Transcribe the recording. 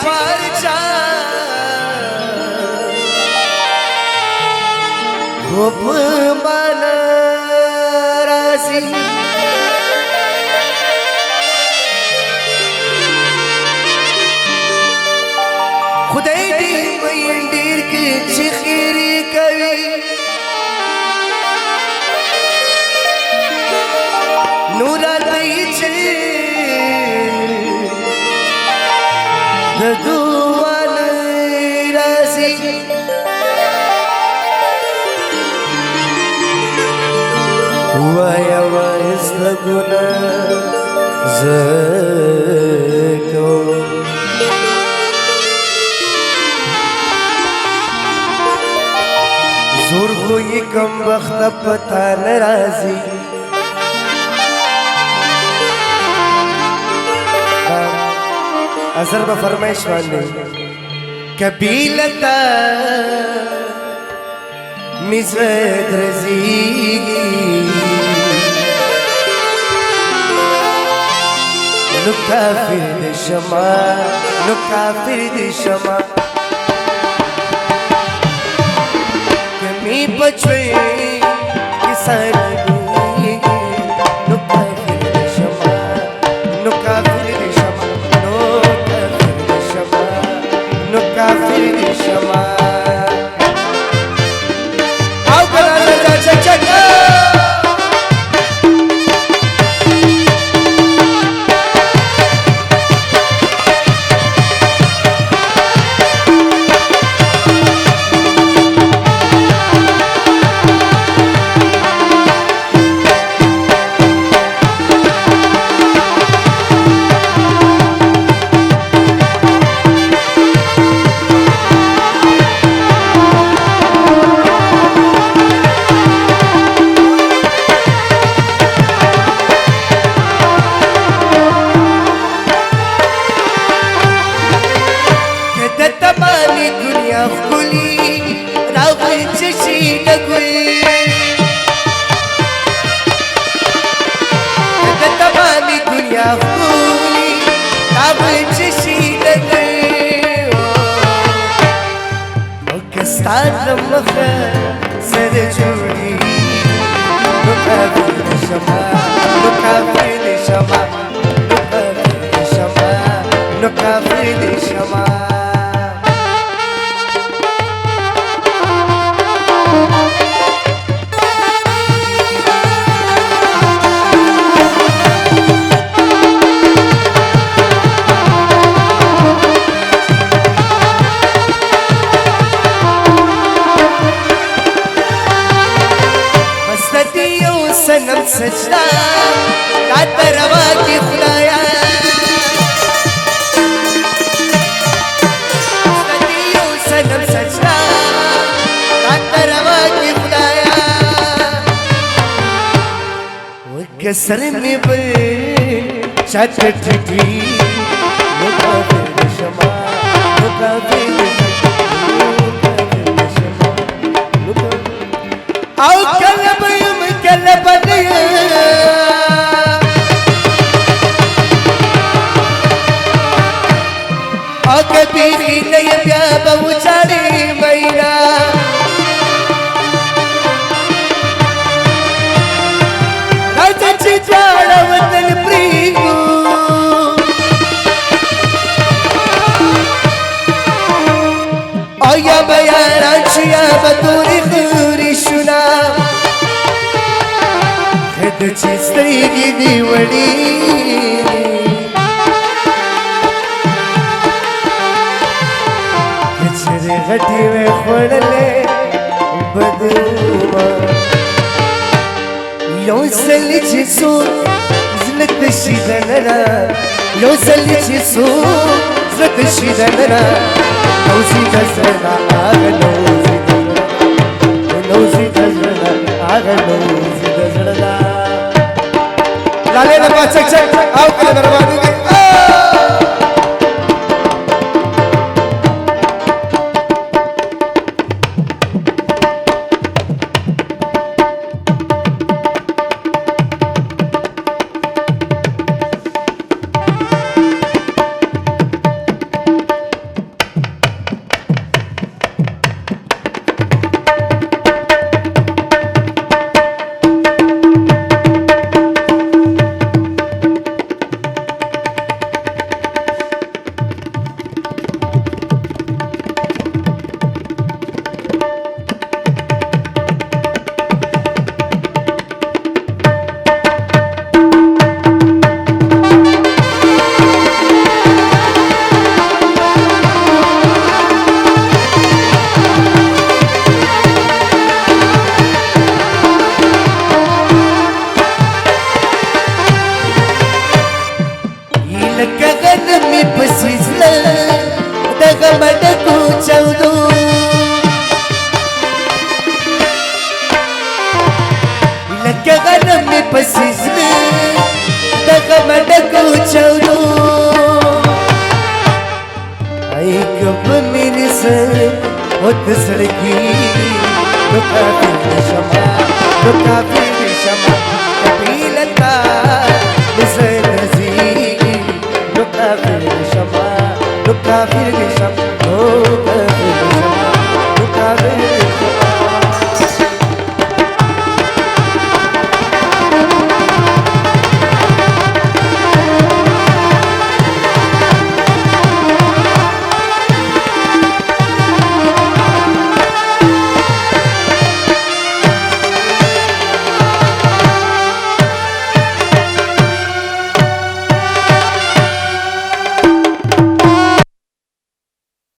پارچا هو په معنا راځي خدای دې مې ډېر کې چې خیر کوي نور دې چې د دوان راځي وایا وایس لګونه زکو زور کوئی کم وخت پتا ناراضی اثر با فرمائش باندې کبیلتا مزرد رزیگی نو کافر دی شما نو کافر دی شما کمی بچوئی کسان دی نو کافر دی شما نو کافر دی شما نو کافر دی شما نو کافر دی شما ستاد مخه سر جوړي نو کافر شما نو کافر شما نو کافر شما نو کافر شما سنم سجدہ داتا روا کی خدایا سنم سجدہ داتا روا کی خدایا وکسر میں بل چاچ ٹھٹی مکافر شما مکافر شما او کلب او کبیری نی بیا بوچاری مینا راځه چې جاړه وطن پریږدو او یا به یاران شو یا به تورې خورې شونا د چې سترګې دې وړې که چېرې غټې وې خوړلې بدومه یو ځل چې څوک زړه تشي دننه یو ځل چې څوک زړه تشي دننه نوزي د زړه نه هغه نوزي د زړه نوزي د زړه نه هغه نوزي د زړه نه लाले ना बात चक चक आओ कल बर्बादी के نسل وتسرقي نكافي الشمع نكافي الشمع قبيل النار نسل نزيق نكافي الشمع نكافي الشمع